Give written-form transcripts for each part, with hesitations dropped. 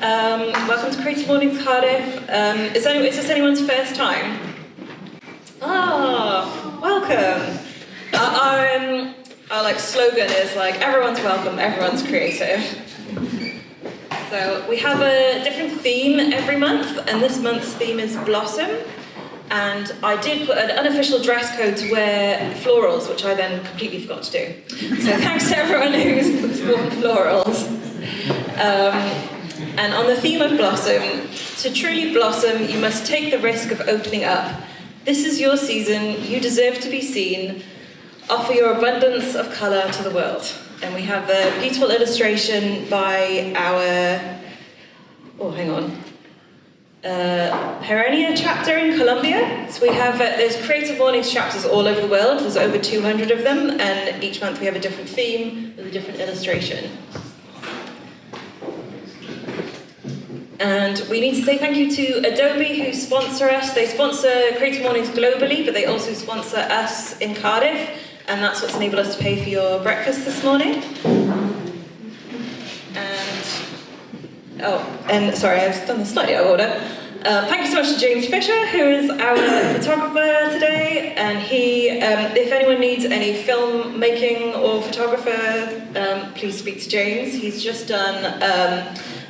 Welcome to Creative Mornings, Cardiff. Is this anyone's first time? Welcome. Our slogan is everyone's welcome, everyone's creative. So we have a different theme every month, and this month's theme is Blossom. And I did put an unofficial dress code to wear florals, which I then completely forgot to do. So thanks to everyone who's worn florals. And on the theme of Blossom, to truly blossom, you must take the risk of opening up. This is your season, you deserve to be seen. Offer your abundance of colour to the world. And we have a beautiful illustration by our, Herenia chapter in Colombia. So we have, there's Creative Mornings chapters all over the world. There's over 200 of them, and each month we have a different theme with a different illustration. And we need to say thank you to Adobe, who sponsor us. They sponsor Creative Mornings globally, but they also sponsor us in Cardiff, and that's what's enabled us to pay for your breakfast this morning. And sorry, I've done this slightly out of order. Thank you so much to James Fisher, who is our photographer today. And he, if anyone needs any film making or photographer, please speak to James. He's just done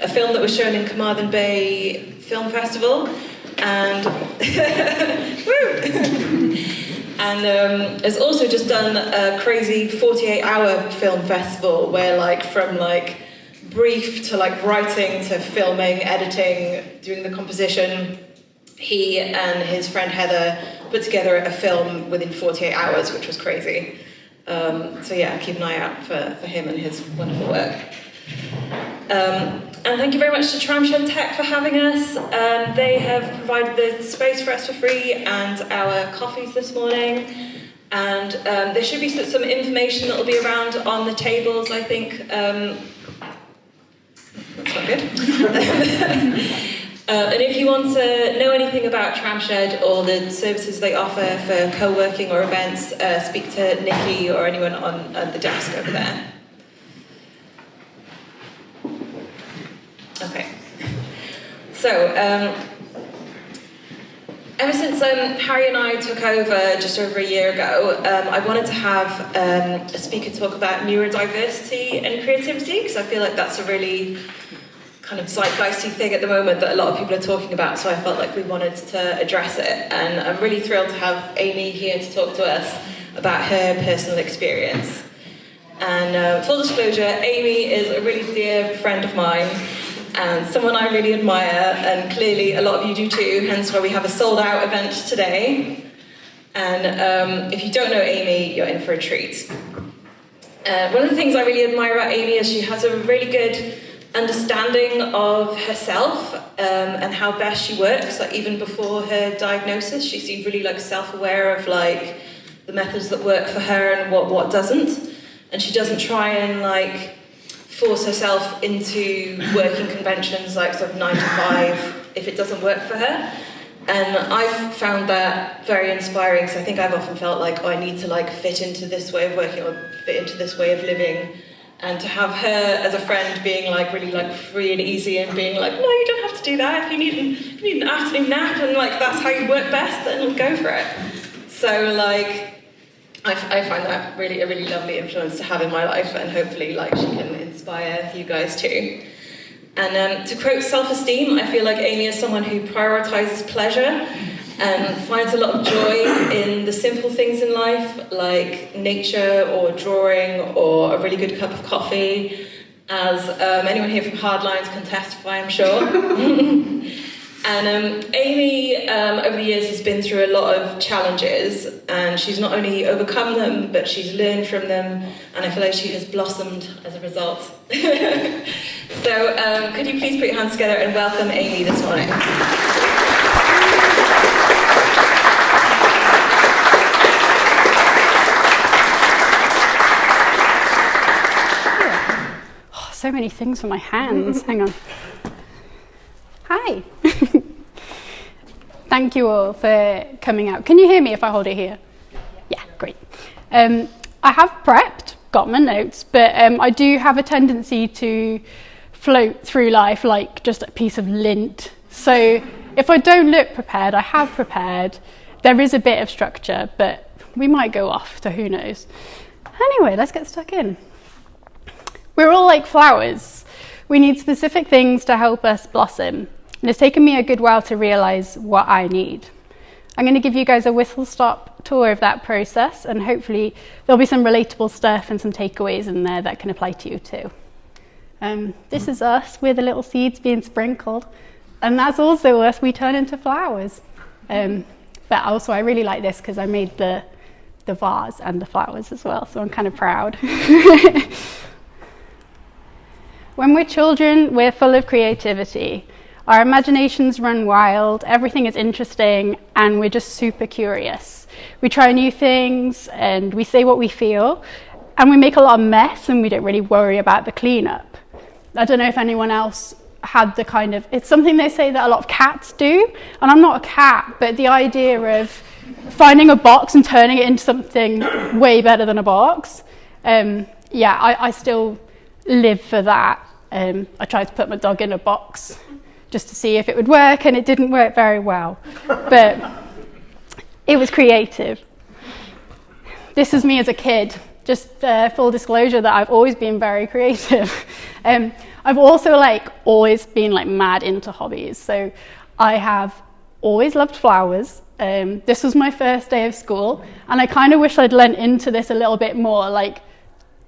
a film that was shown in Carmarthen Bay Film Festival, and and has also just done a crazy 48-hour film festival where, from brief to writing to filming, editing, doing the composition, he and his friend Heather put together a film within 48 hours, which was crazy. So yeah, keep an eye out for him and his wonderful work. And thank you very much to Tramshed Tech for having us. They have provided the space for us for free and our coffees this morning. And there should be some information that will be around on the tables, I think. That's not good. And if you want to know anything about Tramshed or the services they offer for co-working or events, speak to Nikki or anyone on the desk over there. Okay. So, ever since Harry and I took over just over a year ago, I wanted to have a speaker talk about neurodiversity and creativity, because I feel like that's a really kind of zeitgeisty thing at the moment that a lot of people are talking about, so I felt like we wanted to address it. And I'm really thrilled to have Amy here to talk to us about her personal experience. And full disclosure, Amy is a really dear friend of mine and someone I really admire, and clearly a lot of you do too, hence why we have a sold-out event today. And if you don't know Amy, you're in for a treat. One of the things I really admire about Amy is she has a really good understanding of herself and how best she works. Even before her diagnosis, she seemed really self-aware of the methods that work for her and what doesn't. And she doesn't try and force herself into working conventions 9 to 5 if it doesn't work for her. And I've found that very inspiring, because I think I've often felt I need to fit into this way of working or fit into this way of living. And to have her as a friend being really free and easy and being no, you don't have to do that. If you need an afternoon nap and that's how you work best, then go for it. So I find that really a really lovely influence to have in my life, and hopefully she can inspire you guys too. And to quote self-esteem, I feel like Amy is someone who prioritizes pleasure and finds a lot of joy in the simple things in life, like nature or drawing or a really good cup of coffee, as anyone here from Hardlines can testify, I'm sure. And Amy, over the years, has been through a lot of challenges, and she's not only overcome them, but she's learned from them, and I feel like she has blossomed as a result. So could you please put your hands together and welcome Amy this morning? So many things for my hands. Hang on. Hi. Thank you all for coming out. Can you hear me if I hold it here? Yeah, great. I have prepped, got my notes, but I do have a tendency to float through life like just a piece of lint. So if I don't look prepared, I have prepared. There is a bit of structure, but we might go off, so who knows. Anyway, let's get stuck in. We're all like flowers. We need specific things to help us blossom. And it's taken me a good while to realise what I need. I'm going to give you guys a whistle-stop tour of that process, and hopefully there'll be some relatable stuff and some takeaways in there that can apply to you too. This is us, we're the little seeds being sprinkled, and that's also us, we turn into flowers. But also I really like this because I made the vase and the flowers as well, so I'm kind of proud. When we're children, we're full of creativity. Our imaginations run wild, everything is interesting, and we're just super curious. We try new things, and we say what we feel, and we make a lot of mess, and we don't really worry about the cleanup. I don't know if anyone else had the kind of, it's something they say that a lot of cats do, and I'm not a cat, but the idea of finding a box and turning it into something way better than a box, I still live for that. I tried to put my dog in a box just to see if it would work, and it didn't work very well, but it was creative. This is me as a kid. Just full disclosure that I've always been very creative. I've also always been mad into hobbies. So I have always loved flowers. This was my first day of school, and I kind of wish I'd lent into this a little bit more.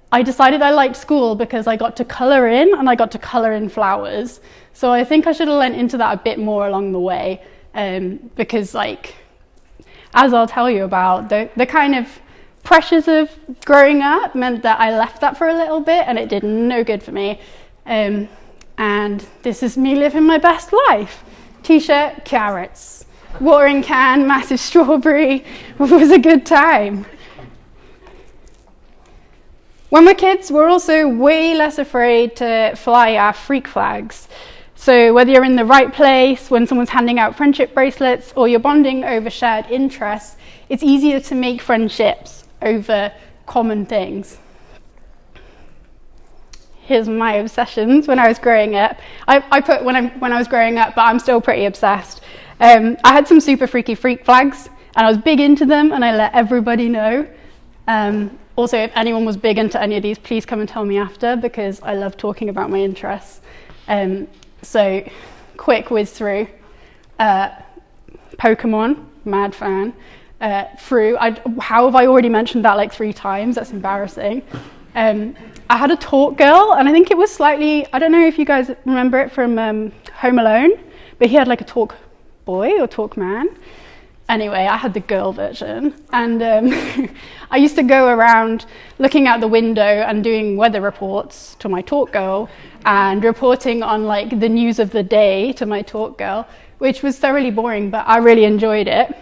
I decided I liked school because I got to colour in, and I got to colour in flowers. So I think I should have lent into that a bit more along the way, because as I'll tell you about, the kind of pressures of growing up meant that I left that for a little bit, and it did no good for me. And this is me living my best life. T-shirt, carrots. Watering can, massive strawberry. It was a good time. When we're kids, we're also way less afraid to fly our freak flags. So whether you're in the right place, when someone's handing out friendship bracelets, or you're bonding over shared interests, it's easier to make friendships over common things. Here's my obsessions when I was growing up. I put when I was growing up, but I'm still pretty obsessed. I had some super freaky freak flags, and I was big into them, and I let everybody know. Also, if anyone was big into any of these, please come and tell me after, because I love talking about my interests. So, quick whiz through. Pokemon, mad fan. How have I already mentioned that 3 times? That's embarrassing. I had a talk girl, and I think it was slightly, I don't know if you guys remember it from Home Alone, but he had a talk boy or talk man. Anyway, I had the girl version, and I used to go around looking out the window and doing weather reports to my talk girl, and reporting on the news of the day to my talk girl, which was thoroughly boring, but I really enjoyed it.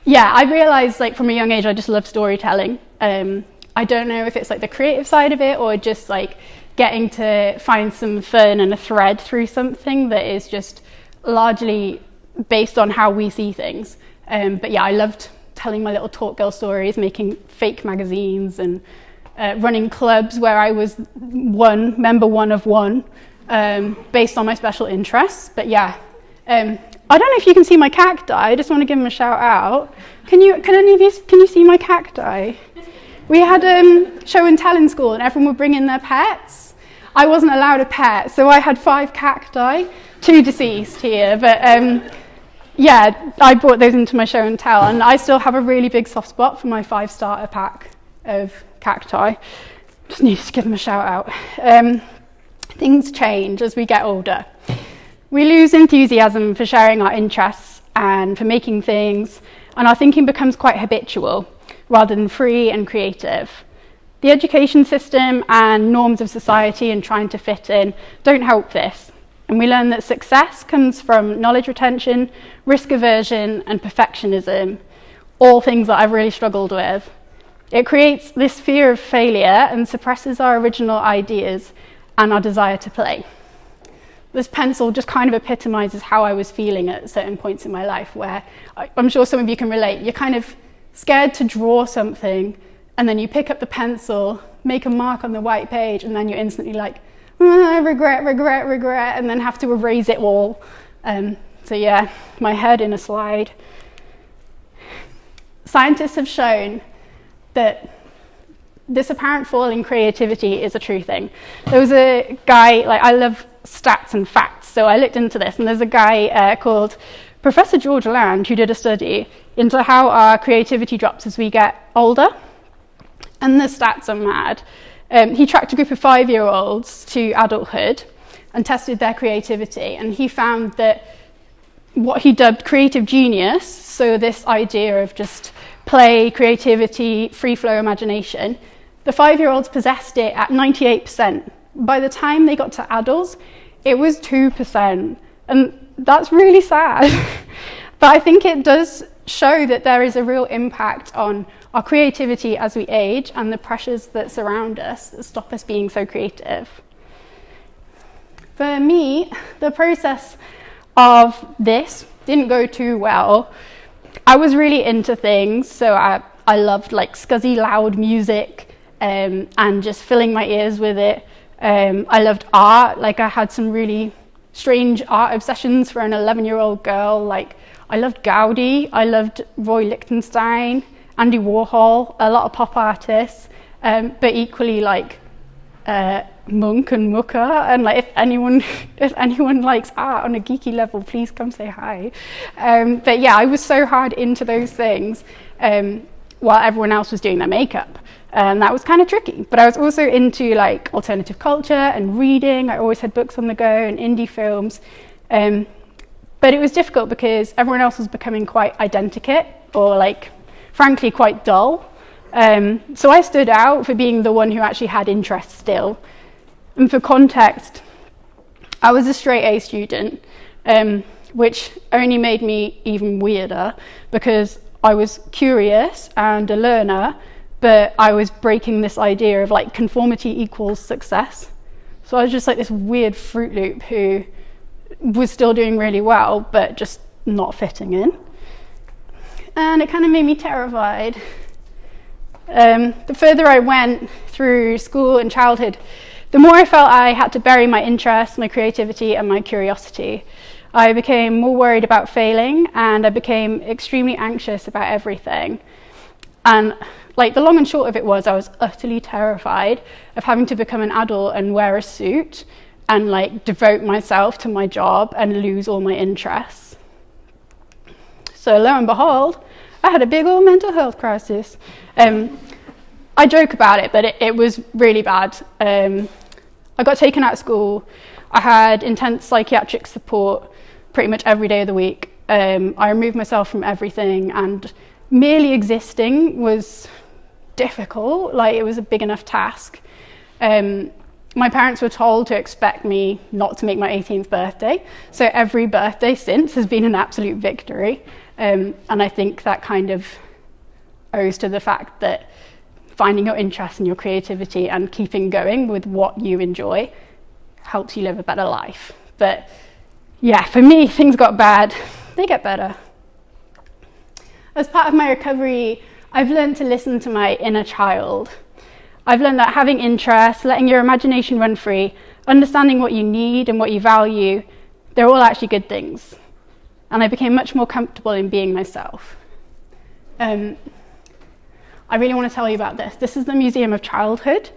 Yeah, I realised from a young age I just love storytelling. I don't know if it's the creative side of it, or just getting to find some fun and a thread through something that is just largely based on how we see things. But yeah, I loved telling my little talk girl stories, making fake magazines, and running clubs where I was member one of one, based on my special interests. But yeah, I don't know if you can see my cacti. I just want to give them a shout out. Can any of you see my cacti? We had show and tell in school, and everyone would bring in their pets. I wasn't allowed a pet, so I had 5 cacti, 2 deceased here, but yeah, I brought those into my show and tell, and I still have a really big soft spot for my 5 starter pack of cacti. Just needed to give them a shout out. Things change as we get older. We lose enthusiasm for sharing our interests and for making things, and our thinking becomes quite habitual rather than free and creative. The education system and norms of society and trying to fit in don't help this. And we learn that success comes from knowledge retention, risk aversion, and perfectionism, all things that I've really struggled with. It creates this fear of failure and suppresses our original ideas and our desire to play. This pencil just kind of epitomizes how I was feeling at certain points in my life, where I'm sure some of you can relate. You're kind of scared to draw something, and then you pick up the pencil, make a mark on the white page, and then you're instantly like, regret, and then have to erase it all. So yeah, my head in a slide. Scientists have shown that this apparent fall in creativity is a true thing. There was a guy, I love stats and facts, so I looked into this, and there's a guy called Professor George Land who did a study into how our creativity drops as we get older, and the stats are mad. He tracked a group of 5-year-olds to adulthood and tested their creativity, and he found that what he dubbed creative genius, so this idea of just play, creativity, free flow imagination, the 5-year-olds possessed it at 98%. By the time they got to adults, it was 2%, and that's really sad. But I think it does show that there is a real impact on our creativity as we age and the pressures that surround us that stop us being so creative. For me, the process of this didn't go too well. I was really into things, so I loved scuzzy loud music and just filling my ears with it. I loved art. I had some really strange art obsessions for an 11-year-old girl. I loved Gaudi, I loved Roy Lichtenstein, Andy Warhol, a lot of pop artists, but equally Munch and Mucker, and if anyone likes art on a geeky level, please come say hi. But yeah, I was so hard into those things while everyone else was doing their makeup, and that was kind of tricky. But I was also into alternative culture and reading. I always had books on the go and indie films, but it was difficult because everyone else was becoming quite identikit or frankly quite dull. So I stood out for being the one who actually had interest still. And for context, I was a straight A student, which only made me even weirder because I was curious and a learner, but I was breaking this idea of conformity equals success. So I was just this weird Fruit Loop who was still doing really well, but just not fitting in. And it kind of made me terrified. The further I went through school and childhood, the more I felt I had to bury my interests, my creativity, and my curiosity. I became more worried about failing, and I became extremely anxious about everything. And the long and short of it was I was utterly terrified of having to become an adult and wear a suit and devote myself to my job and lose all my interests. So lo and behold, I had a big old mental health crisis. I joke about it, but it was really bad. I got taken out of school. I had intense psychiatric support pretty much every day of the week. I removed myself from everything, and merely existing was difficult. It was a big enough task. My parents were told to expect me not to make my 18th birthday, so every birthday since has been an absolute victory. And I think that kind of owes to the fact that finding your interest in your creativity and keeping going with what you enjoy helps you live a better life. But yeah, for me, things got bad. They get better. As part of my recovery, I've learned to listen to my inner child. I've learned that having interests, letting your imagination run free, understanding what you need and what you value, they're all actually good things. And I became much more comfortable in being myself. I really want to tell you about this. This is the Museum of Childhood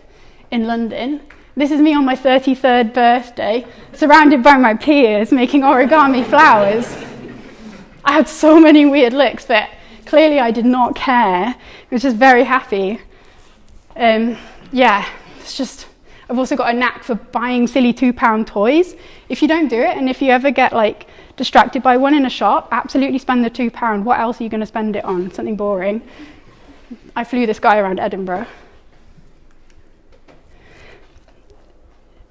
in London. This is me on my 33rd birthday, surrounded by my peers, making origami flowers. I had so many weird looks, but clearly I did not care. I was just very happy. It's just, I've also got a knack for buying silly £2 toys. If you don't do it, and if you ever get distracted by one in a shop, absolutely spend the £2. What else are you going to spend it on? Something boring. I flew this guy around Edinburgh.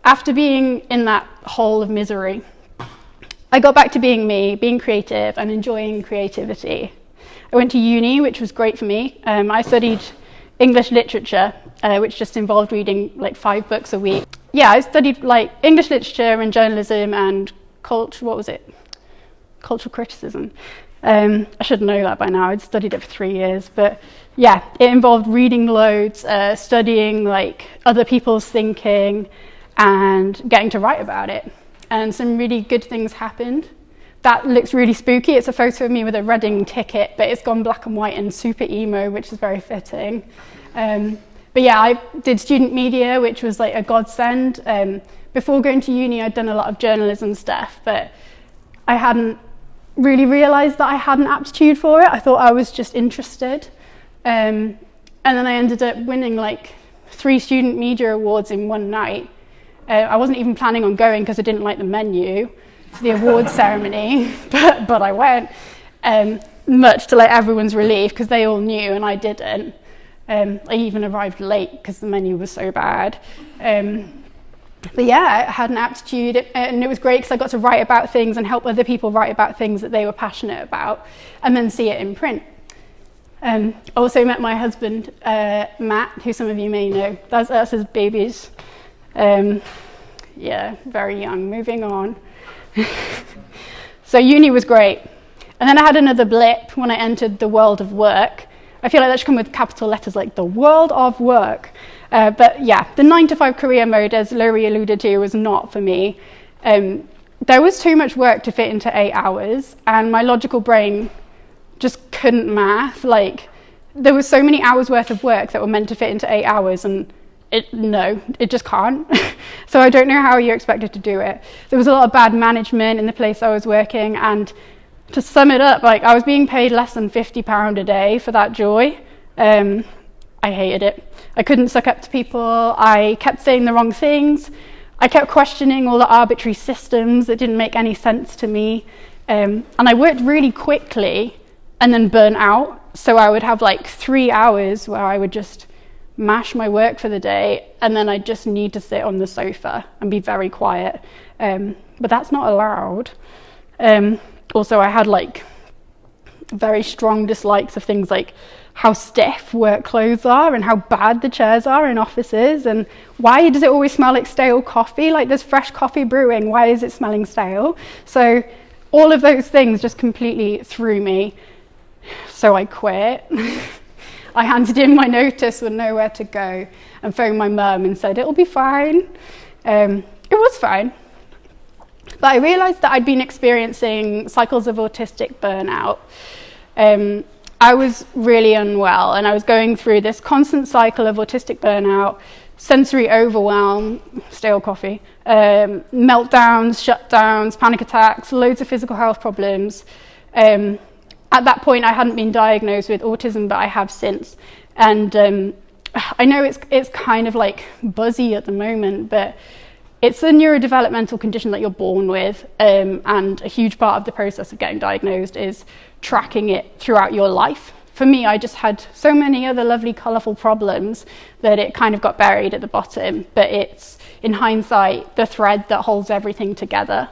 After being in that hole of misery, I got back to being me, being creative and enjoying creativity. I went to uni, which was great for me. I studied English literature, which just involved reading 5 books a week. Yeah, I studied English literature and journalism and cultural criticism. I should know that by now. I'd studied it for 3 years, but yeah, it involved reading loads, studying other people's thinking, and getting to write about it. And some really good things happened. That looks really spooky. It's a photo of me with a Reading ticket, but it's gone black and white and super emo, which is very fitting. But yeah, I did student media, which was like a godsend. Before going to uni, I'd done a lot of journalism stuff, but I hadn't really realised that I had an aptitude for it. I thought I was just interested. And then I ended up winning like 3 student media awards in one night. I wasn't even planning on going because I didn't like the menu to the awards ceremony, but I went, much to like everyone's relief because they all knew and I didn't. I even arrived late because the menu was so bad. But yeah, I had an aptitude, and it was great because I got to write about things and help other people write about things that they were passionate about, and then see it in print. Also met my husband, Matt, who some of you may know. That's us as babies. Yeah, very young, moving on. So uni was great. And then I had another blip when I entered the world of work. I feel like that should come with capital letters, like the world of work. But yeah, the 9-to-5 career mode, as Laurie alluded to, was not for me. There was too much work to fit into 8 hours, and my logical brain just couldn't math. Like, there was so many hours worth of work that were meant to fit into 8 hours, and it just can't. So I don't know how you're expected to do it. There was a lot of bad management in the place I was working, and to sum it up, like, I was being paid less than £50 a day for that joy. I hated it. I couldn't suck up to people. I kept saying the wrong things. I kept questioning all the arbitrary systems that didn't make any sense to me. And I worked really quickly and then burn out. So I would have like 3 hours where I would just mash my work for the day, and then I just need to sit on the sofa and be very quiet. But that's not allowed. Also, I had like very strong dislikes of things like how stiff work clothes are and how bad the chairs are in offices, and why does it always smell like stale coffee? Like, there's fresh coffee brewing, why is it smelling stale? So all of those things just completely threw me. So I quit. I handed in my notice with nowhere to go and phoned my mum and said it'll be fine. It was fine. But I realised that I'd been experiencing cycles of autistic burnout. I was really unwell, and I was going through this constant cycle of autistic burnout, sensory overwhelm, stale coffee, meltdowns, shutdowns, panic attacks, loads of physical health problems. At that point, I hadn't been diagnosed with autism, but I have since. And I know it's kind of like buzzy at the moment, but it's a neurodevelopmental condition that you're born with, and a huge part of the process of getting diagnosed is tracking it throughout your life. For me, I just had so many other lovely, colourful problems that it kind of got buried at the bottom, but it's, in hindsight, the thread that holds everything together.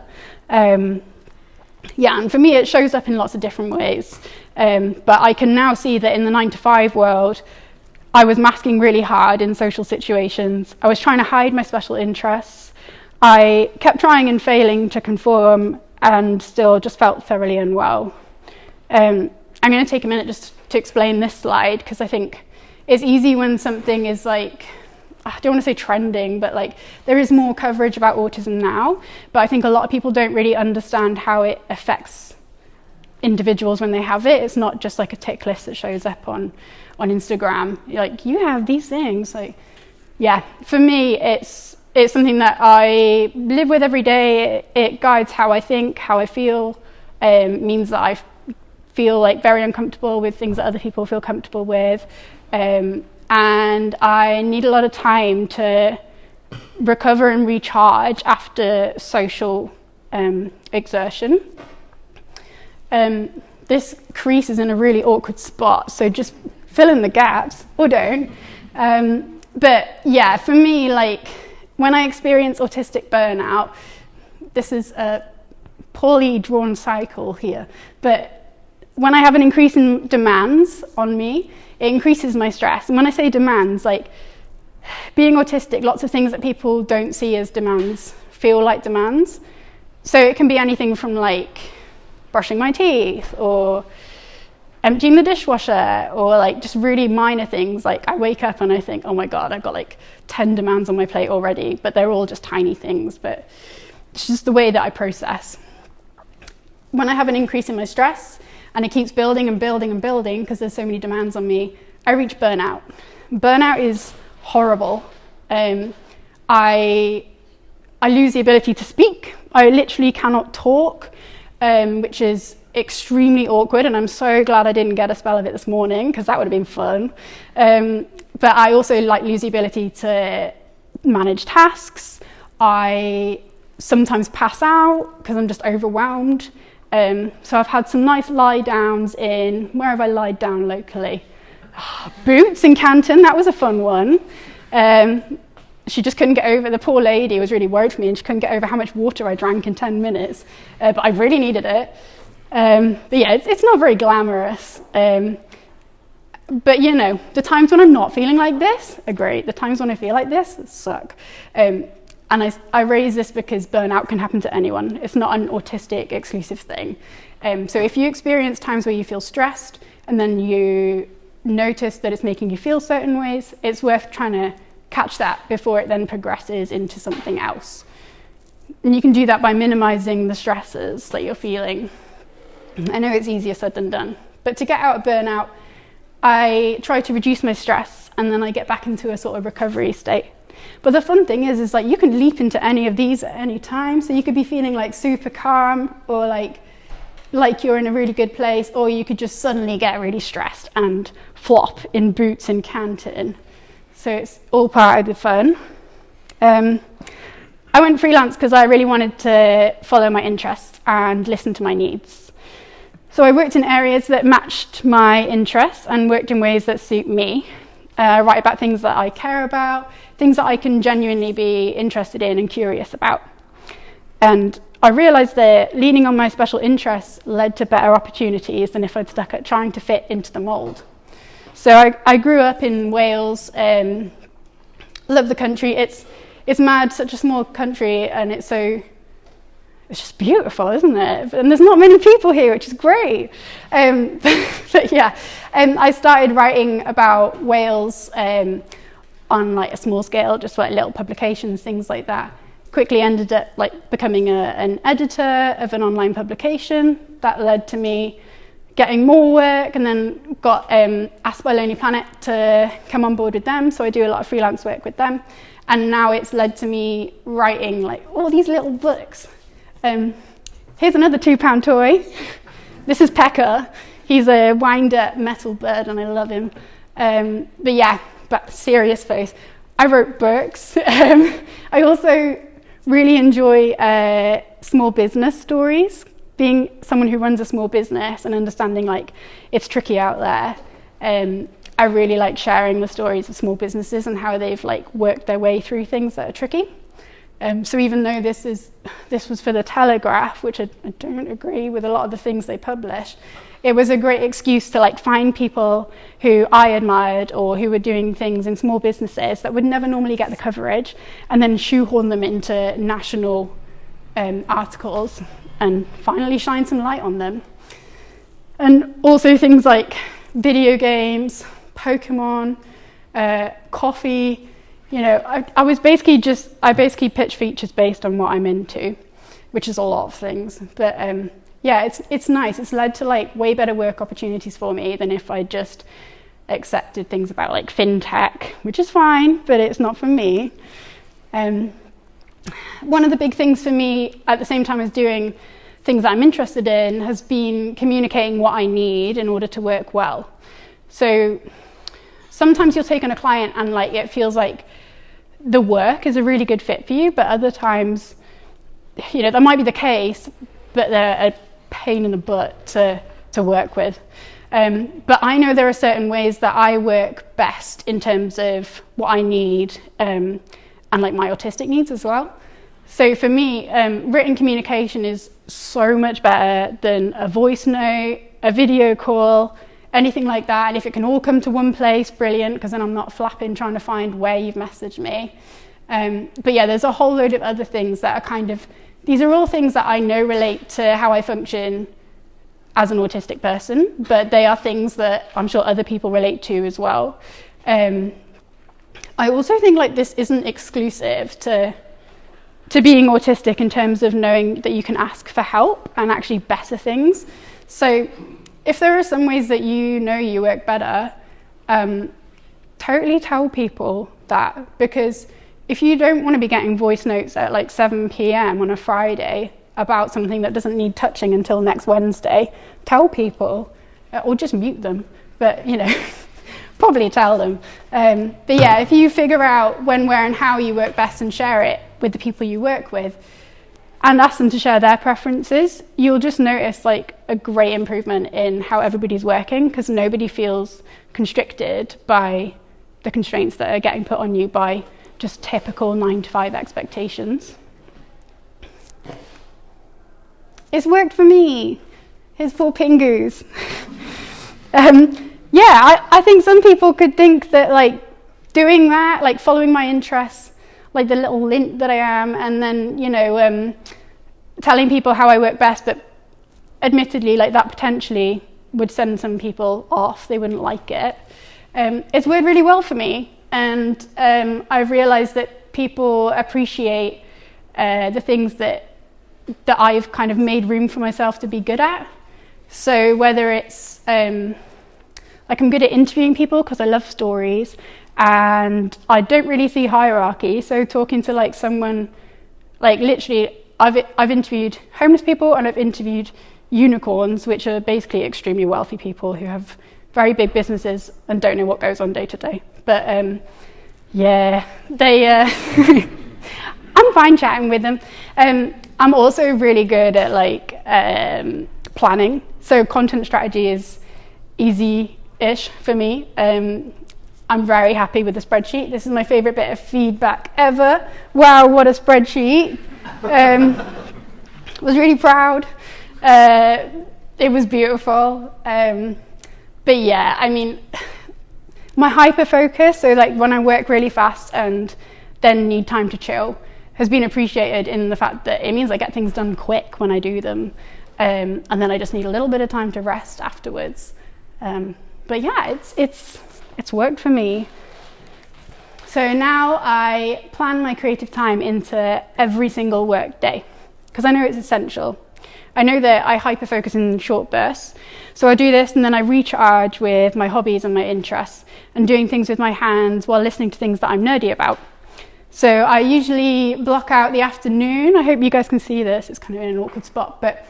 Yeah, and for me, it shows up in lots of different ways. But I can now see that in the 9-to-5 world, I was masking really hard in social situations. I was trying to hide my special interests. I kept trying and failing to conform, and still just felt thoroughly unwell. I'm going to take a minute just to explain this slide, because I think it's easy when something is like, I don't want to say trending, but like there is more coverage about autism now, but I think a lot of people don't really understand how it affects individuals when they have it. It's not just like a tick list that shows up on Instagram, like, you have these things. Like, yeah, for me, it's something that I live with every day. It guides how I think, how I feel, means that I feel like very uncomfortable with things that other people feel comfortable with, and I need a lot of time to recover and recharge after social exertion. This crease is in a really awkward spot, so just fill in the gaps, or don't. But yeah, for me, like, when I experience autistic burnout, this is a poorly drawn cycle here, but when I have an increase in demands on me, it increases my stress. And when I say demands, like, being autistic, lots of things that people don't see as demands feel like demands. So it can be anything from like brushing my teeth, or emptying the dishwasher, or like just really minor things. Like I wake up and I think, oh my God, I've got like 10 demands on my plate already, but they're all just tiny things, but it's just the way that I process. When I have an increase in my stress and it keeps building and building and building because there's so many demands on me, I reach burnout. Burnout is horrible. I lose the ability to speak. I literally cannot talk, which is extremely awkward, and I'm so glad I didn't get a spell of it this morning because that would have been fun. But I also lose the ability to manage tasks. I sometimes pass out because I'm just overwhelmed. So I've had some nice lie downs in, where have I lied down locally? Boots in Canton, that was a fun one. She just couldn't get over, the poor lady was really worried for me, and she couldn't get over how much water I drank in 10 minutes. But I really needed it. But yeah, it's not very glamorous. But you know, the times when I'm not feeling like this are great. The times when I feel like this suck. And I raise this because burnout can happen to anyone. It's not an autistic exclusive thing. So if you experience times where you feel stressed and then you notice that it's making you feel certain ways, it's worth trying to catch that before it then progresses into something else. And you can do that by minimizing the stresses that you're feeling. I know it's easier said than done, but to get out of burnout, I try to reduce my stress and then I get back into a sort of recovery state. But the fun thing is like you can leap into any of these at any time. So you could be feeling like super calm, or like you're in a really good place, or you could just suddenly get really stressed and flop in Boots in Canton. So it's all part of the fun. I went freelance because I really wanted to follow my interests and listen to my needs. So I worked in areas that matched my interests and worked in ways that suit me. I write about things that I care about, things that I can genuinely be interested in and curious about. And I realised that leaning on my special interests led to better opportunities than if I'd stuck at trying to fit into the mould. So I grew up in Wales, love the country. It's mad, such a small country, and it's just beautiful, isn't it? And there's not many people here, which is great. But yeah, I started writing about Wales on like a small scale, just like little publications, things like that. Quickly ended up like becoming an editor of an online publication. That led to me getting more work, and then got asked by Lonely Planet to come on board with them. So I do a lot of freelance work with them. And now it's led to me writing like all these little books. Here's another £2 toy. This is Pekka. He's a wind-up metal bird, and I love him. But yeah, but serious face. I wrote books. I also really enjoy small business stories. Being someone who runs a small business and understanding like it's tricky out there, I really like sharing the stories of small businesses and how they've like worked their way through things that are tricky. So even though this was for the Telegraph, which I don't agree with a lot of the things they publish, it was a great excuse to like find people who I admired or who were doing things in small businesses that would never normally get the coverage, and then shoehorn them into national articles and finally shine some light on them. And also things like video games, Pokemon, coffee. You know, I basically pitch features based on what I'm into, which is a lot of things. But yeah, it's nice. It's led to like way better work opportunities for me than if I just accepted things about like fintech, which is fine, but it's not for me. One of the big things for me at the same time as doing things that I'm interested in has been communicating what I need in order to work well. So sometimes you'll take on a client and like it feels like the work is a really good fit for you, but other times, you know, that might be the case, but they're a pain in the butt to work with. But I know there are certain ways that I work best in terms of what I need and like my autistic needs as well. So for me, written communication is so much better than a voice note, a video call, anything like that. And if it can all come to one place, brilliant, because then I'm not flapping trying to find where you've messaged me. But yeah, there's a whole load of other things that are these are all things that I know relate to how I function as an autistic person, but they are things that I'm sure other people relate to as well. I also think like this isn't exclusive to being autistic in terms of knowing that you can ask for help and actually better things. So if there are some ways that you know you work better, totally tell people that, because if you don't want to be getting voice notes at like 7 p.m. on a Friday about something that doesn't need touching until next Wednesday, tell people, or just mute them, but probably tell them. But yeah, if you figure out when, where and how you work best and share it with the people you work with and ask them to share their preferences, you'll just notice like a great improvement in how everybody's working, because nobody feels constricted by the constraints that are getting put on you by just typical 9-to-5 expectations. It's worked for me. Here's 4 pingus. I think some people could think that like doing that, like following my interests, like the little lint that I am, and then telling people how I work best, but admittedly like that potentially would send some people off. They wouldn't like it. It's worked really well for me, and I've realized that people appreciate the things that I've kind of made room for myself to be good at. So whether it's like I'm good at interviewing people because I love stories, and I don't really see hierarchy. So talking to like someone, like literally, I've interviewed homeless people and I've interviewed unicorns, which are basically extremely wealthy people who have very big businesses and don't know what goes on day to day. But I'm fine chatting with them. I'm also really good at like planning. So content strategy is easy-ish for me. I'm very happy with the spreadsheet. This is my favorite bit of feedback ever. Wow, what a spreadsheet. Was really proud. It was beautiful. But yeah, I mean, my hyper focus, so like when I work really fast and then need time to chill, has been appreciated in the fact that it means I get things done quick when I do them. And then I just need a little bit of time to rest afterwards. But yeah, it's worked for me. So now I plan my creative time into every single work day, because I know it's essential. I know that I hyper-focus in short bursts. So I do this and then I recharge with my hobbies and my interests and doing things with my hands while listening to things that I'm nerdy about. So I usually block out the afternoon. I hope you guys can see this. It's kind of in an awkward spot, but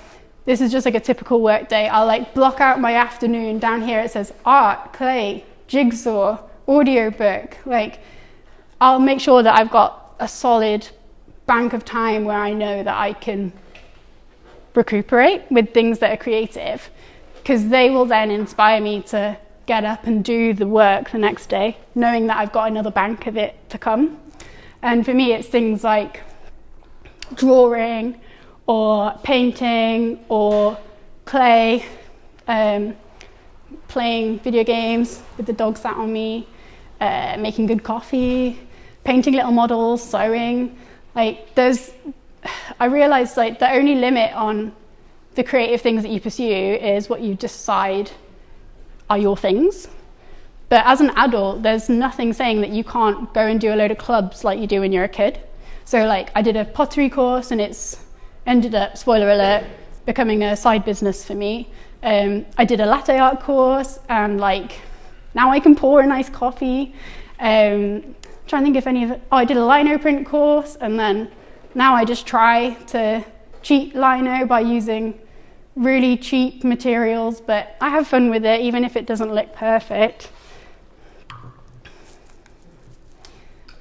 this is just like a typical work day. I'll like block out my afternoon. Down here it says art, clay, jigsaw, audiobook. Like I'll make sure that I've got a solid bank of time where I know that I can recuperate with things that are creative, because they will then inspire me to get up and do the work the next day, knowing that I've got another bank of it to come. And for me, it's things like drawing or painting or clay, playing video games with the dog sat on me, making good coffee, painting little models, sewing. Like I realized like the only limit on the creative things that you pursue is what you decide are your things. But as an adult, there's nothing saying that you can't go and do a load of clubs like you do when you're a kid. So like I did a pottery course and it's ended up, spoiler alert, becoming a side business for me. I did a latte art course and like now I can pour a nice coffee. Trying to think if any of it, I did a lino print course, and then now I just try to cheat lino by using really cheap materials, but I have fun with it even if it doesn't look perfect.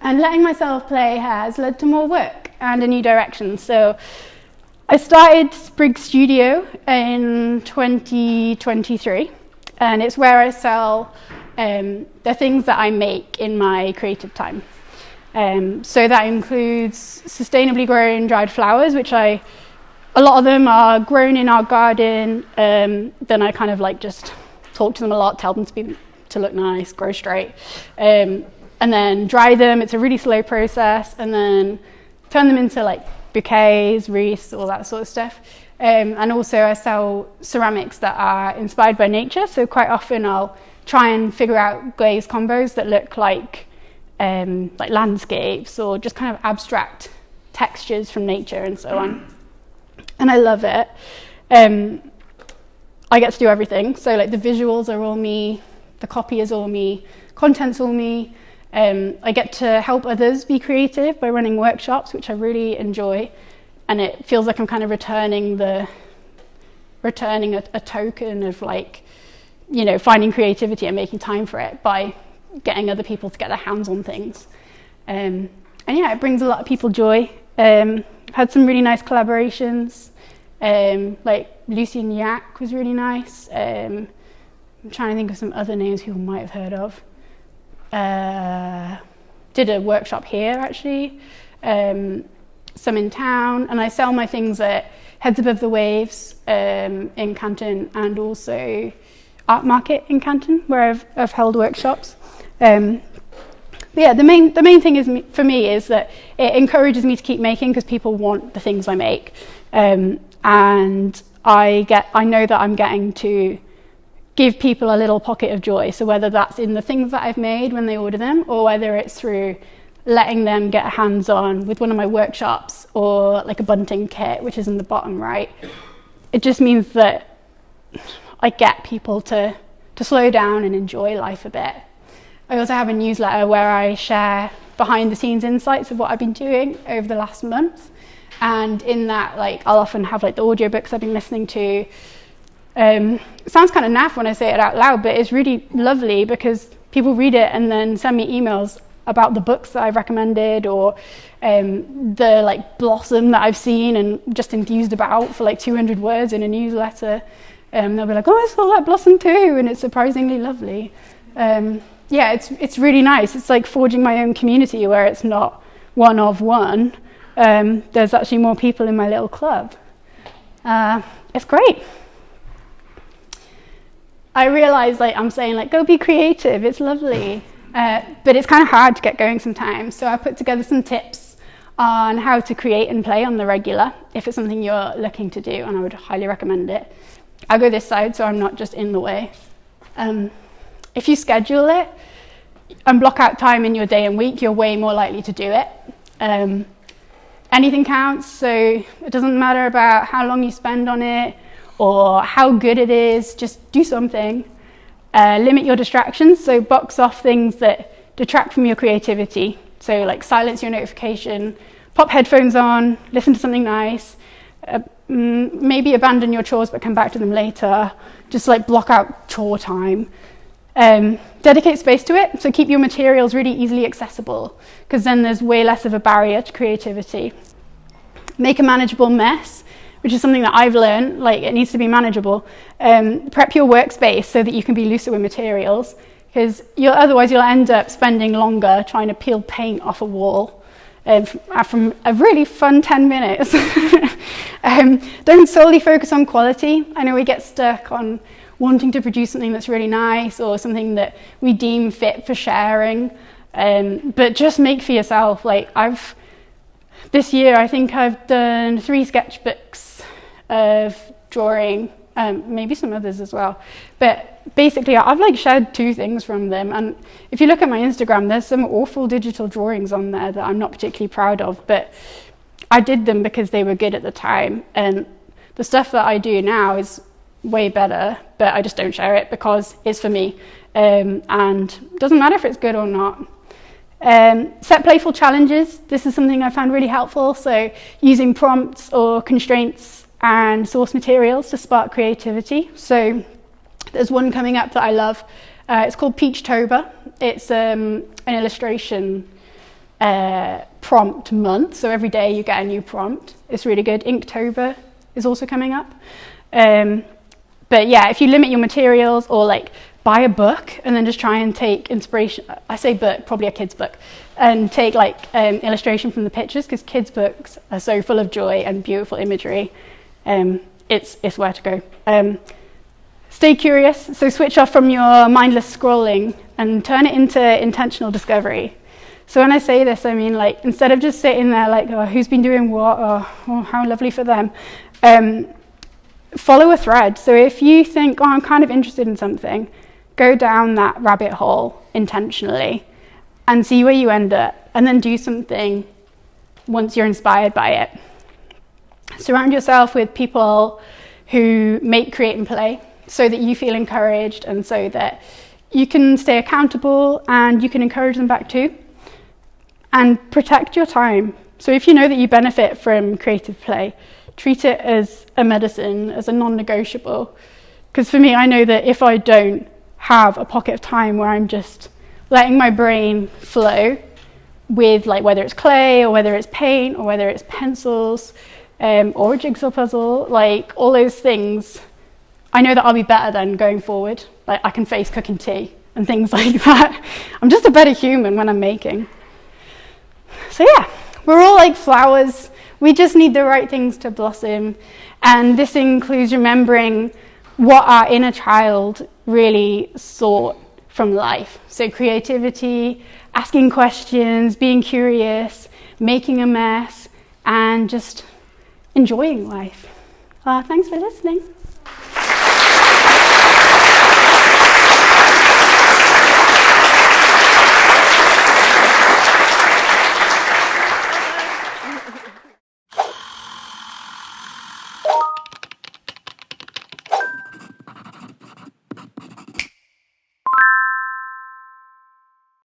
And letting myself play has led to more work and a new direction. So I started Sprig Studio in 2023, and it's where I sell the things that I make in my creative time. So that includes sustainably grown dried flowers, which a lot of them are grown in our garden. Then I kind of like just talk to them a lot, tell them to look nice, grow straight. And then dry them. It's a really slow process, and then turn them into like bouquets, wreaths, all that sort of stuff. And also I sell ceramics that are inspired by nature. So quite often I'll try and figure out glaze combos that look like landscapes or just kind of abstract textures from nature and so on. And I love it. I get to do everything. So like the visuals are all me, the copy is all me, content's all me. I get to help others be creative by running workshops, which I really enjoy. And it feels like I'm kind of returning a token of like, you know, finding creativity and making time for it by getting other people to get their hands on things. And yeah, it brings a lot of people joy. Had some really nice collaborations. Like Lucy and Yak was really nice. I'm trying to think of some other names people might have heard of. Did a workshop here actually. Some in town, and I sell my things at Heads Above the Waves in Canton, and also Art Market in Canton, where I've held workshops. But yeah, the main thing is for me is that it encourages me to keep making because people want the things I make, and I know that I'm getting to give people a little pocket of joy. So whether that's in the things that I've made when they order them, or whether it's through letting them get hands-on with one of my workshops or like a bunting kit, which is in the bottom right, it just means that I get people to slow down and enjoy life a bit. I also have a newsletter where I share behind the scenes insights of what I've been doing over the last month. And in that, like, I'll often have like the audiobooks I've been listening to. It sounds kind of naff when I say it out loud, but it's really lovely because people read it and then send me emails about the books that I've recommended, or the like blossom that I've seen and just enthused about for like 200 words in a newsletter. They'll be like, oh, I saw that blossom too, and it's surprisingly lovely. Yeah, it's really nice. It's like forging my own community where it's not one of one. There's actually more people in my little club. It's great. I realize like I'm saying like, go be creative, it's lovely. But it's kind of hard to get going sometimes. So I put together some tips on how to create and play on the regular, if it's something you're looking to do, and I would highly recommend it. I'll go this side so I'm not just in the way. If you schedule it and block out time in your day and week, you're way more likely to do it. Anything counts, so it doesn't matter about how long you spend on it or how good it is, just do something. Limit your distractions, so box off things that detract from your creativity. So like silence your notification, pop headphones on, listen to something nice, maybe abandon your chores but come back to them later. Just like block out chore time. Dedicate space to it, so keep your materials really easily accessible, because then there's way less of a barrier to creativity. Make a manageable mess, which is something that I've learned, like it needs to be manageable. Prep your workspace so that you can be looser with materials, because otherwise you'll end up spending longer trying to peel paint off a wall from a really fun 10 minutes. Don't solely focus on quality. I know we get stuck on wanting to produce something that's really nice or something that we deem fit for sharing, but just make for yourself. Like this year I think I've done 3 sketchbooks of drawing, maybe some others as well, but basically I've like shared 2 things from them, and if you look at my Instagram there's some awful digital drawings on there that I'm not particularly proud of, but I did them because they were good at the time, and the stuff that I do now is way better, but I just don't share it because it's for me, and it doesn't matter if it's good or not. Set playful challenges. This is something I found really helpful, so using prompts or constraints and source materials to spark creativity. So there's one coming up that I love. It's called Peachtober. It's an illustration prompt month, so every day you get a new prompt. It's really good. Inktober is also coming up. But yeah, if you limit your materials, or like buy a book and then just try and take inspiration, I say book, probably a kid's book, and take like illustration from the pictures, because kids' books are so full of joy and beautiful imagery. It's where to go. Stay curious, so switch off from your mindless scrolling and turn it into intentional discovery. So when I say this, I mean like instead of just sitting there like, oh, who's been doing what, or oh, how lovely for them, follow a thread. So if you think, oh, I'm kind of interested in something, go down that rabbit hole intentionally and see where you end up, and then do something once you're inspired by it. Surround yourself with people who make, create and play so that you feel encouraged and so that you can stay accountable and you can encourage them back too. And protect your time. So if you know that you benefit from creative play, treat it as a medicine, as a non-negotiable. Because for me, I know that if I don't have a pocket of time where I'm just letting my brain flow with, like, whether it's clay or whether it's paint or whether it's pencils or a jigsaw puzzle, like all those things, I know that I'll be better then going forward. Like, I can face cooking tea and things like that. I'm just a better human when I'm making. So yeah, we're all like flowers. We just need the right things to blossom. And this includes remembering what our inner child really sought from life. So creativity, asking questions, being curious, making a mess, and just enjoying life. Thanks for listening.